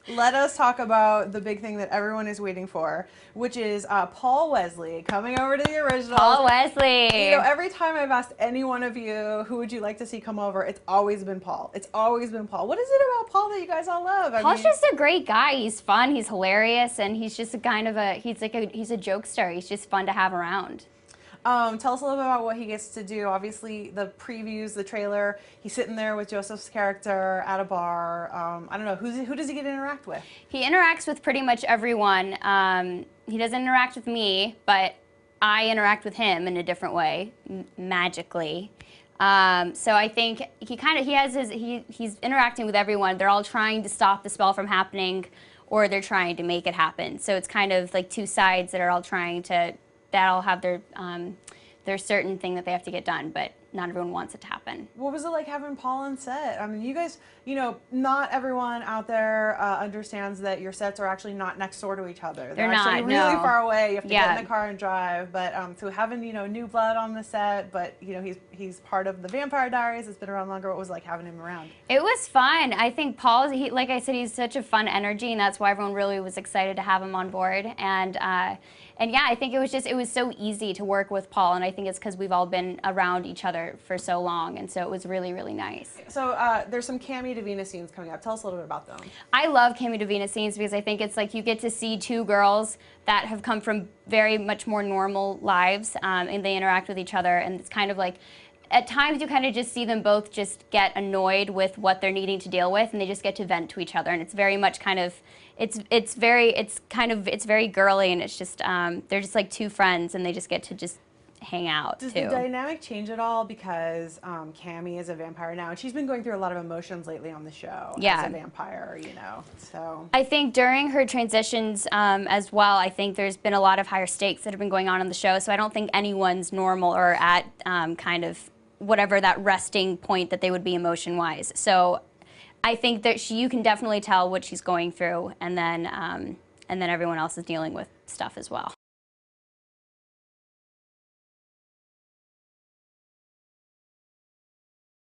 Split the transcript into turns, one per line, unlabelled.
let us talk about the big thing that everyone is waiting for, which is Paul Wesley coming over to the original.
Paul Wesley.
You know, every time I've asked any one of you who would you like to see come over, it's always been Paul. It's always been Paul. What is it about Paul that you guys all love?
Paul's just a great guy. He's fun. He's hilarious, and he's just a kind of he's a jokester. He's just fun to have around.
Tell us a little bit about what he gets to do. Obviously, the previews, the trailer, he's sitting there with Joseph's character at a bar. I don't know, who does he get to interact with?
He interacts with pretty much everyone. He doesn't interact with me, but I interact with him in a different way, magically. So I think he's interacting with everyone. They're all trying to stop the spell from happening, or they're trying to make it happen. So it's kind of like two sides that are all trying to, that all have their certain thing that they have to get done, but not everyone wants it to happen.
What was it like having Paul on set? I mean, you guys, you know, not everyone out there understands that your sets are actually not next door to each other. They're actually really far away. You have to get in the car and drive. But so having, you know, new blood on the set, but, you know, he's part of the Vampire Diaries. It's been around longer. What was it like having him around? It
was fun. I think Paul, like I said, he's such a fun energy, and that's why everyone really was excited to have him on board. And yeah, I think it was so easy to work with Paul, and I think it's because we've all been around each other for so long, and so it was really, really nice.
So there's some Cami Davina scenes coming up. Tell us a little bit about them.
I love Cami Davina scenes because I think it's like you get to see two girls that have come from very much more normal lives, and they interact with each other, and it's kind of like, at times you kind of just see them both just get annoyed with what they're needing to deal with, and they just get to vent to each other, and it's very much kind of, it's very girly, and it's just, they're just like two friends, and they just get to just hang out
Does
too.
the dynamic change at all because Cami is a vampire now, and she's been going through a lot of emotions lately on the show as a vampire, you know, so.
I think during her transitions as well, I think there's been a lot of higher stakes that have been going on the show, so I don't think anyone's normal or at kind of whatever that resting point that they would be emotion-wise. So I think that you can definitely tell what she's going through, and then everyone else is dealing with stuff as well.